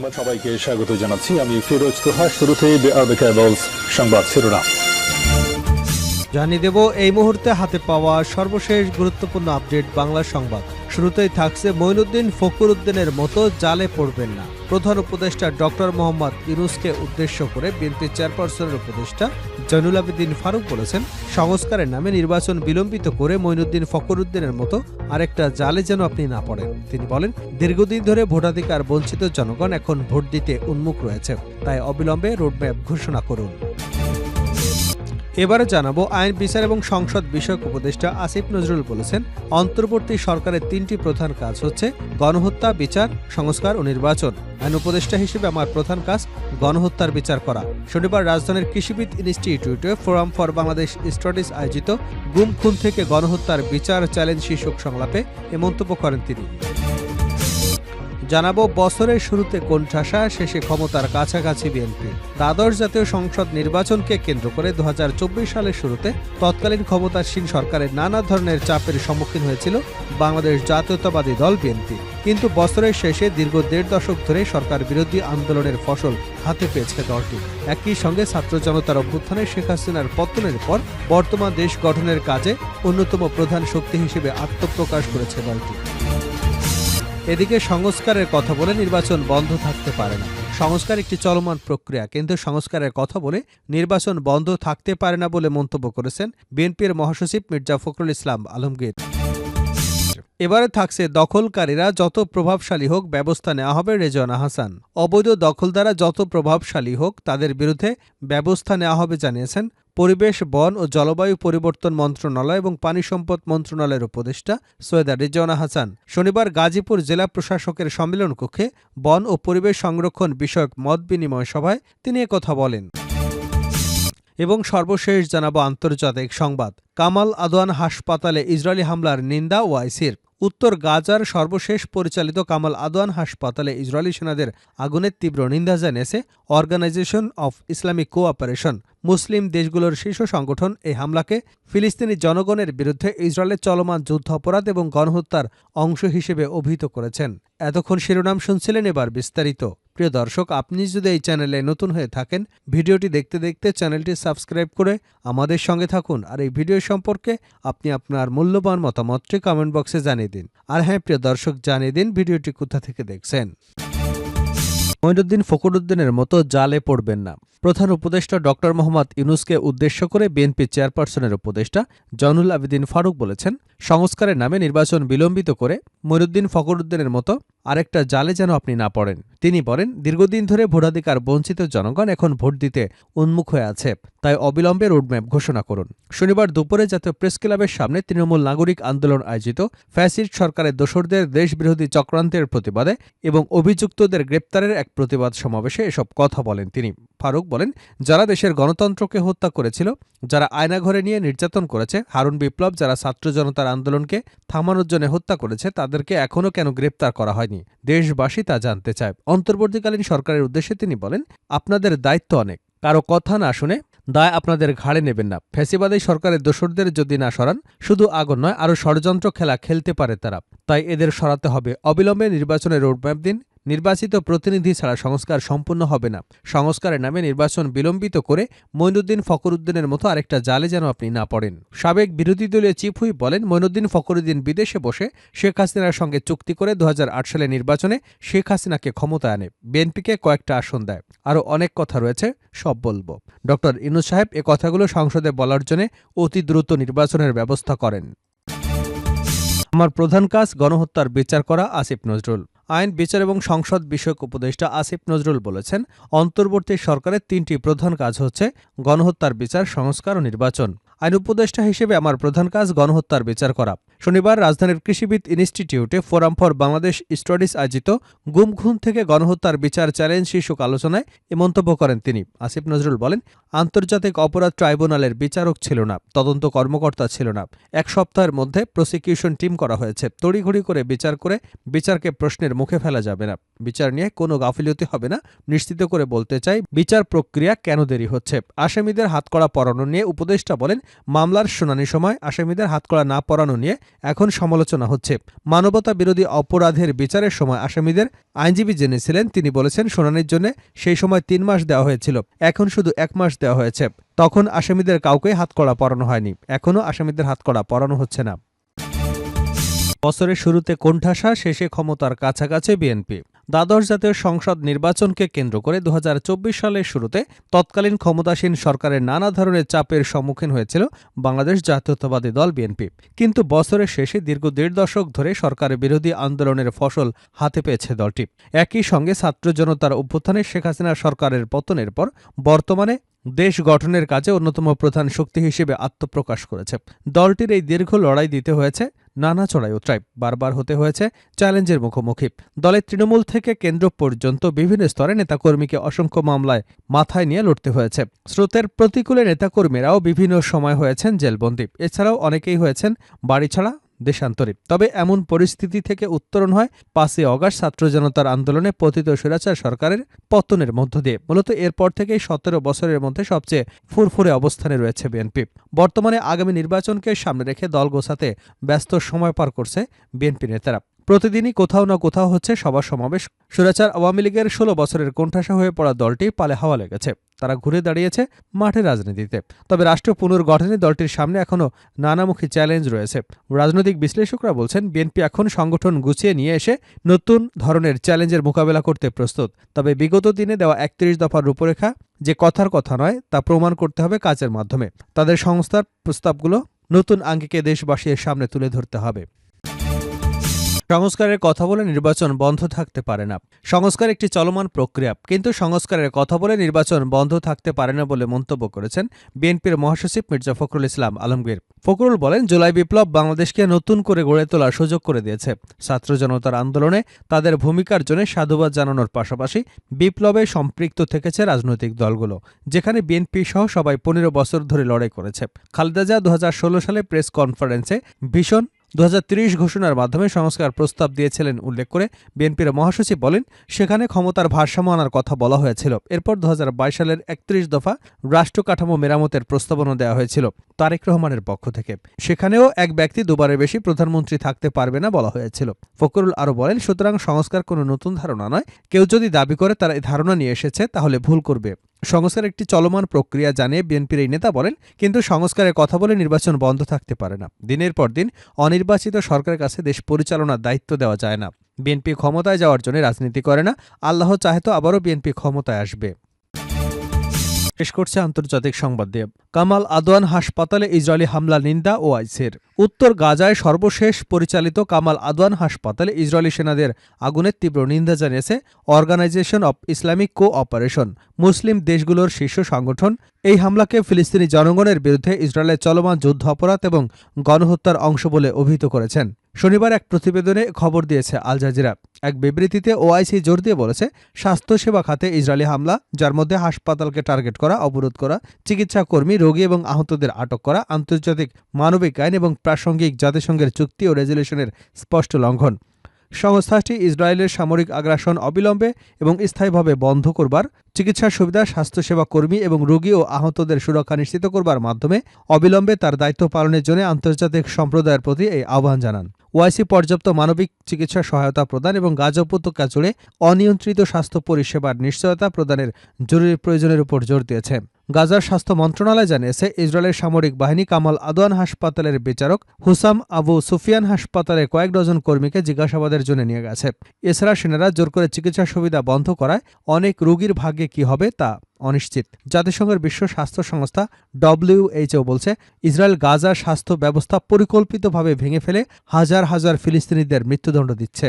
সংবাদ সবাইকে স্বাগত জানাচ্ছি। আমি ফিরোজ তোহা। শুরুতেই সংবাদ শিরোনাম জানিয়ে দেব এই মুহূর্তে হাতে পাওয়া সর্বশেষ গুরুত্বপূর্ণ আপডেট বাংলা সংবাদ। শুরুতেই থাকছে মঈনুদ্দিন ফখরুদ্দিনের মতো জালে পড়বেন না। প্রধান উপদেষ্টা ডক্টর মোহাম্মদ ইউনূসকে উদ্দেশ্য করে বিএনপি চেয়ারপারসনের উপদেষ্টা জয়নুল আবেদিন ফারুক বলেছেন, সংস্কারের নামে নির্বাচন বিলম্বিত করে মঈনুদ্দিন ফখরুদ্দিনের মতো আরেকটা জালে যেন আপনি না পড়েন। তিনি বলেন, দীর্ঘদিন ধরে ভোটাধিকার বঞ্চিত জনগণ এখন ভোট দিতে উন্মুখ রয়েছে, তাই অবিলম্বে রোডম্যাপ ঘোষণা করুন। এবারে জানাবো আইন বিচার এবং সংসদ বিষয়ক উপদেষ্টা আসিফ নজরুল বলেছেন, অন্তর্বর্তী সরকারের 3টি প্রধান কাজ হচ্ছে গণহত্যা, বিচার, সংস্কার ও নির্বাচন। আইন উপদেষ্টা হিসেবে আমার প্রধান কাজ গণহত্যার বিচার করা। শনিবার রাজধানীর কৃষিবিদ ইনস্টিটিউটে ফোরাম ফর বাংলাদেশ স্টাডিজ আয়োজিত গুম খুন থেকে গণহত্যার বিচার চ্যালেঞ্জ শীর্ষক সংলাপে এ মন্তব্য করেন তিনি। জানাবো বছরের শুরুতে কোণঠাসা, শেষে ক্ষমতার কাছাকাছি বিএনপি। দ্বাদশ জাতীয় সংসদ নির্বাচনকে কেন্দ্র করে 2024 সালের শুরুতে তৎকালীন ক্ষমতাসীন সরকারের নানা ধরনের চাপের সম্মুখীন হয়েছিল বাংলাদেশ জাতীয়তাবাদী দল বিএনপি। কিন্তু বছরের শেষে দীর্ঘ 1.5 দশক ধরে সরকার বিরোধী আন্দোলনের ফসল হাতে পেয়েছে দলটি। একই সঙ্গে ছাত্র জনতার অভ্যুত্থানে শেখ হাসিনার পতনের পর বর্তমান দেশ গঠনের কাজে অন্যতম প্রধান শক্তি হিসেবে আত্মপ্রকাশ করেছে দলটি। এদিকে সংস্কারের কথা বলে নির্বাচন বন্ধ থাকতে পারে না। সংস্কার একটি চলমান প্রক্রিয়া, কিন্তু সংস্কারের কথা বলে নির্বাচন বন্ধ থাকতে পারে না বলে মন্তব্য করেছেন বিএনপির মহাসচিব মির্জা ফখরুল ইসলাম আলমগীর। এবারে থাকছে দখলকারীরা যত প্রভাবশালী হোক ব্যবস্থা নেওয়া হবে রেজওয়ানা হাসান। অবৈধ দখলদারা যত প্রভাবশালী হোক তাদের বিরুদ্ধে ব্যবস্থা নেওয়া হবে জানিয়েছেন পরিবেশ, বন ও জলবায়ু পরিবর্তন মন্ত্রণালয় এবং পানি সম্পদ মন্ত্রণালয়ের উপদেষ্টা সৈয়দা রেজওয়ানা হাসান। শনিবার গাজীপুর জেলা প্রশাসকের সম্মেলন কক্ষে বন ও পরিবেশ সংরক্ষণ বিষয়ক মত বিনিময় সভায় তিনি একথা বলেন। এবং সর্বশেষ জানাবো আন্তর্জাতিক সংবাদ। কামাল আদওয়ান হাসপাতালে ইসরায়েলি হামলার নিন্দা ওআইসির। উত্তর গাজার সর্বশেষ পরিচালিত কামাল আদওয়ান হাসপাতালে ইসরায়েলি সেনাদের আগুনের তীব্র নিন্দা জানিয়েছে অর্গানাইজেশন অফ ইসলামিক কোঅপারেশন। মুসলিম দেশগুলোর শীর্ষ সংগঠন এই হামলাকে ফিলিস্তিনি জনগণের বিরুদ্ধে ইসরায়েলের চলমান যুদ্ধাপরাধ এবং গণহত্যার অংশ হিসেবে অভিহিত করেছেন। এতক্ষণ শিরোনাম শুনছিলেন, এবার বিস্তারিত। প্রিয় দর্শক, আপনি যদি এই চ্যানেলে নতুন হয়ে থাকেন, ভিডিওটি দেখতে দেখতে চ্যানেলটি সাবস্ক্রাইব করে আমাদের সঙ্গে থাকুন। আর এই ভিডিও সম্পর্কে আপনি আপনার মূল্যবান মতামতটি কমেন্ট বক্সে জানিয়ে দিন। আর হ্যাঁ প্রিয় দর্শক, জানিয়ে দিন ভিডিওটি কোথা থেকে দেখছেন। মঈনুদ্দিন ফখরুদ্দিনের মতো জালে পড়বেন না। প্রধান উপদেষ্টা ডক্টর মোহাম্মদ ইউনূসকে উদ্দেশ্য করে বিএনপি চেয়ারপারসনের উপদেষ্টা জয়নুল আবেদিন ফারুক বলেছেন, সংস্কারের নামে নির্বাচন বিলম্বিত করে মঈনুদ্দিন ফখরুদ্দিনের মতো আরেকটা জালে যেন আপনি না পড়েন। তিনি বলেন, দীর্ঘদিন ধরে ভোটাধিকার বঞ্চিত জনগণ এখন ভোট দিতে উন্মুখ হয়ে আছে, তাই অবিলম্বে রোডম্যাপ ঘোষণা করুন। শনিবার দুপুরে জাতীয় প্রেস ক্লাবের সামনে তৃণমূল নাগরিক আন্দোলন আয়োজিত ফ্যাসিস্ট সরকারের দোসরদের দেশবিরোধী চক্রান্তের প্রতিবাদে এবং অভিযুক্তদের গ্রেপ্তারের এক প্রতিবাদ সমাবেশে এসব কথা বলেন তিনি। ফারুক বলেন, যারা দেশের গণতন্ত্রকে হত্যা করেছিল, যারা আয়নাঘরে নিয়ে নির্যাতন করেছে, হারুন বিপ্লব যারা ছাত্র জনতার আন্দোলনকে থামানোর জন্য হত্যা করেছে, তাদেরকে এখনও কেন গ্রেপ্তার করা হয়নি, দেশবাসী তা জানতে চায়। অন্তর্বর্তীকালীন সরকারের উদ্দেশ্যে তিনি বলেন, আপনাদের দায়িত্ব অনেক, কারো কথা না শুনে দায় আপনাদের ঘাড়ে নেবেন না। ফ্যাসিবাদী সরকারের দোসরদের যদি না সরান, শুধু আগুন নয় আরও ষড়যন্ত্র খেলা খেলতে পারে তারা, তাই এদের সরাতে হবে। অবিলম্বে নির্বাচনের রোডম্যাপ দিন। নির্বাচিত প্রতিনিধি ছাড়া সংস্কার সম্পূর্ণ হবে না। সংস্কারের নামে নির্বাচন বিলম্বিত করে মঈনুদ্দিন ফখরুদ্দিনের মতো আরেকটা জালে যেন আপনি না পড়েন। সাবেক বিরোধী দলীয় চিফ হুইপ বলেন, মঈনুদ্দিন ফখরুদ্দিন বিদেশে বসে শেখ হাসিনার সঙ্গে চুক্তি করে 2008 সালে নির্বাচনে শেখ হাসিনাকে ক্ষমতায় আনে, বিএনপিকে কয়েকটা আসন দেয়। আরও অনেক কথা রয়েছে, সব বলবো। ডক্টর ইউনূস সাহেব এ কথাগুলো সংসদে বলার জন্য অতি দ্রুত নির্বাচনের ব্যবস্থা করেন। আমার প্রধান কাজ গণহত্যার বিচার করা। আসিফ নজরুল। আইন বিচার এবং সংসদ বিষয়ক উপদেষ্টা আসিফ নজরুল বলেছেন, অন্তর্বর্তী সরকারের 3টি প্রধান কাজ হচ্ছে গণহত্যার বিচার, সংস্কার ও নির্বাচন। আইন উপদেষ্টা হিসেবে আমার প্রধান কাজ গণহত্যার বিচার করা। শনিবার রাজধানীর কৃষিবিদ ইনস্টিটিউটে ফোরাম ফর বাংলাদেশ স্টাডিজ আয়োজিত গুম খুন থেকে গণহত্যার বিচার চ্যালেঞ্জ শীর্ষক আলোচনায় এ মন্তব্য করেন তিনি। আসিফ নজরুল বলেন, আন্তর্জাতিক অপরাধ ট্রাইব্যুনালের বিচারক ছিল না, তদন্ত কর্মকর্তা ছিল না। 1 সপ্তাহের মধ্যে প্রসিকিউশন টিম করা হয়েছে। তড়িঘড়ি করে বিচারকে প্রশ্নের মুখে ফেলা যাবে না। বিচার নিয়ে কোনো গাফিলতি হবে না। নিশ্চিত করে বলতে চাই, বিচার প্রক্রিয়া কেন দেরি হচ্ছে। আসামিদের হাতকড়া পরানো নিয়ে উপদেষ্টা বলেন, মামলার শুনানির সময় আসামিদের হাতকড়া না পরানো নিয়ে এখন সমালোচনা হচ্ছে। মানবতা বিরোধী অপরাধের বিচারের সময় আসামিদের আইনজীবী জেনেছিলেন, তিনি বলেছেন শুনানির জন্য সেই সময় 3 মাস দেওয়া হয়েছিল, এখন শুধু 1 মাস দেওয়া হয়েছে। তখন আসামিদের কাউকে হাতকড়া পরানো হয়নি, এখনও আসামিদের হাতকড়া পরানো হচ্ছে না। বছরের শুরুতে কোণঠাসা, শেষে ক্ষমতার কাছাকাছি বিএনপি। দ্বাদশ জাতীয় সংসদ নির্বাচনকে কেন্দ্র করে 2024 সালের শুরুতে তৎকালীন ক্ষমতাসীন সরকারের নানা ধরনের চাপের সম্মুখীন হয়েছিল বাংলাদেশ জাতীয়তাবাদী দল বিএনপি। কিন্তু বছরের শেষে দীর্ঘ 1.5 দশক ধরে সরকারের বিরোধী আন্দোলনের ফসল হাতে পেয়েছে দলটি। একই সঙ্গে ছাত্র জনতার অভ্যুত্থানে শেখ হাসিনা সরকারের পতনের পর বর্তমানে দেশ গঠনের কাজে অন্যতম প্রধান শক্তি হিসেবে আত্মপ্রকাশ করেছে। দলটির এই দীর্ঘ লড়াই দিতে হয়েছে নানা চড়াই উতরাই, বারবার হতে হয়েছে চ্যালেঞ্জের মুখোমুখি। দলের তৃণমূল থেকে কেন্দ্র পর্যন্ত বিভিন্ন স্তরে নেতাকর্মীকে অসংখ্য মামলায় মাথায় নিয়ে লড়তে হয়েছে। স্রোতের প্রতিকূলে নেতাকর্মীরাও বিভিন্ন সময় হয়েছেন জেলবন্দী, এছাড়াও অনেকেই হয়েছেন বাড়িছাড়া, দেশান্তরী। তবে এমন পরিস্থিতি থেকে উত্তরণ হয় 5ই অগাস্ট ছাত্র জনতার আন্দোলনে পতিত স্বৈরাচার সরকারের পতনের মধ্য দিয়ে। মূলত এরপর থেকেই 17 বছরের মধ্যে সবচেয়ে ফুরফুরে অবস্থানে রয়েছে বিএনপি। বর্তমানে আগামী নির্বাচনকে সামনে রেখে দল গোছাতে ব্যস্ত সময় পার করছে বিএনপি নেতারা। প্রতিদিনই কোথাও না কোথাও হচ্ছে সভা সমাবেশ। স্বৈরাচার আওয়ামী লীগের 16 বছরের কোণঠাসা হয়ে পড়া দলটি পালে হাওয়া লেগেছে, তারা ঘুরে দাঁড়িয়েছে মাঠে রাজনীতিতে। তবে রাষ্ট্র পুনর্গঠনে দলটির সামনে এখনও নানামুখী চ্যালেঞ্জ রয়েছে। রাজনৈতিক বিশ্লেষকরা বলছেন বিএনপি এখন সংগঠন গুছিয়ে নিয়ে এসে নতুন ধরনের চ্যালেঞ্জের মোকাবেলা করতে প্রস্তুত। তবে বিগত দিনে দেওয়া 31 দফার রূপরেখা যে কথার কথা নয়, তা প্রমাণ করতে হবে কাজের মাধ্যমে। তাদের সংস্থার প্রস্তাবগুলো নতুন আঙ্গিকে দেশবাসীর সামনে তুলে ধরতে হবে। সংস্কারের কথা বলে নির্বাচন বন্ধ থাকতে পারে না। সংস্কার একটি চলমান প্রক্রিয়া, কিন্তু সংস্কারের কথা বলে নির্বাচন বন্ধ থাকতে পারে না বলে মন্তব্য করেছেন বিএনপির মহাসচিব মির্জা ফখরুল ইসলাম আলমগীর। ফখরুল বলেন, জুলাই বিপ্লব বাংলাদেশকে নতুন করে গড়ে তোলার সুযোগ করে দিয়েছে। ছাত্র জনতার আন্দোলনে তাদের ভূমিকার জন্য সাধুবাদ জানানোর পাশাপাশি বিপ্লবে সম্পৃক্ত থেকেছে রাজনৈতিক দলগুলো, যেখানে বিএনপি সহ সবাই 15 বছর ধরে লড়াই করেছে। খালেদা জিয়া 2016 সালে প্রেস কনফারেন্সে ভীষণ 2030 ঘোষণার মাধ্যমে সংস্কার প্রস্তাব দিয়েছিলেন উল্লেখ করে বিএনপির মহাসচিব বলেন, সেখানে ক্ষমতার ভারসাম্য আনার কথা বলা হয়েছিল। এরপর 2022 সালের 31 দফা রাষ্ট্র কাঠামো মেরামতের প্রস্তাবনা দেওয়া হয়েছিল তারেক রহমানের পক্ষ থেকে। সেখানেও এক ব্যক্তি দুবারের বেশি প্রধানমন্ত্রী থাকতে পারবে না বলা হয়েছিল। ফখরুল আরও বলেন, সুতরাং সংস্কার কোনো নতুন ধারণা নয়। কেউ যদি দাবি করে তারা এই ধারণা নিয়ে এসেছে, তাহলে ভুল করবে। সংস্কার একটি চলমান প্রক্রিয়া জানিয়ে বিএনপির এই নেতা বলেন, কিন্তু সংস্কারের কথা বলে নির্বাচন বন্ধ থাকতে পারে না। দিনের পর দিন অনির্বাচিত সরকারের কাছে দেশ পরিচালনার দায়িত্ব দেওয়া যায় না। বিএনপি ক্ষমতায় যাওয়ার জন্য রাজনীতি করে না। আল্লাহ চাহে তো আবারও বিএনপি ক্ষমতায় আসবে। শেষ করছে আন্তর্জাতিক সংবাদ দিয়ে। কামাল আদওয়ান হাসপাতালে ইসরায়েলি হামলা নিন্দা ওআইসির। উত্তর গাজায় সর্বশেষ পরিচালিত কামাল আদওয়ান হাসপাতালে ইসরায়েলি সেনাদের আগুনের তীব্র নিন্দা জানিয়েছে অর্গানাইজেশন অব ইসলামিক কোঅপারেশন, মুসলিম দেশগুলোর শীর্ষ সংগঠন। এই হামলাকে ফিলিস্তিনি জনগণের বিরুদ্ধে ইসরায়েলের চলমান যুদ্ধ অপরাধ এবং গণহত্যার অংশ বলে অভিহিত করেছেন। শনিবার এক প্রতিবেদনে খবর দিয়েছে আল জাজিরা। এক বিবৃতিতে ওআইসি জোর দিয়ে বলেছে, স্বাস্থ্যসেবা খাতে ইসরায়েলি হামলা, যার মধ্যে হাসপাতালকে টার্গেট করা, অবরোধ করা, চিকিৎসা কর্মী, রোগী এবং আহতদের আটক করা, আন্তর্জাতিক মানবিক আইন এবং প্রাসঙ্গিক জাতিসংঘের চুক্তি ও রেজলিউশনের স্পষ্ট লঙ্ঘন। সংস্থাটি ইসরায়েলের সামরিক আগ্রাসন অবিলম্বে এবং স্থায়ীভাবে বন্ধ করবার, চিকিৎসা সুবিধা, স্বাস্থ্যসেবা কর্মী এবং রোগী ও আহতদের সুরক্ষা নিশ্চিত করবার মাধ্যমে অবিলম্বে তার দায়িত্ব পালনের জন্য আন্তর্জাতিক সম্প্রদায়ের প্রতি এই আহ্বান জানান। ওআইসি পর্যাপ্ত মানবিক চিকিৎসা সহায়তা প্রদান এবং গাজা উপত্যকা জুড়ে অনিয়ন্ত্রিত স্বাস্থ্য পরিষেবার নিশ্চয়তা প্রদানের জরুরি প্রয়োজনের উপর জোর দিয়েছে। গাজার স্বাস্থ্য মন্ত্রণালয় জানিয়েছে, ইসরায়েলের সামরিক বাহিনী কামাল আদওয়ান হাসপাতালের বিচারক হুসাম আবু সুফিয়ান হাসপাতালে কয়েক ডজন কর্মীকে জিজ্ঞাসাবাদের জন্য নিয়ে গেছে। এছাড়া সেনারা জোর করে চিকিৎসা সুবিধা বন্ধ করায় অনেক রোগীর ভাগ্যে কি হবে তা অনিশ্চিত। জাতিসংঘের বিশ্ব স্বাস্থ্য সংস্থা WHO বলছে, ইসরায়েল গাজার স্বাস্থ্য ব্যবস্থা পরিকল্পিতভাবে ভেঙে ফেলে হাজার হাজার ফিলিস্তিনিদের মৃত্যুদণ্ড দিচ্ছে।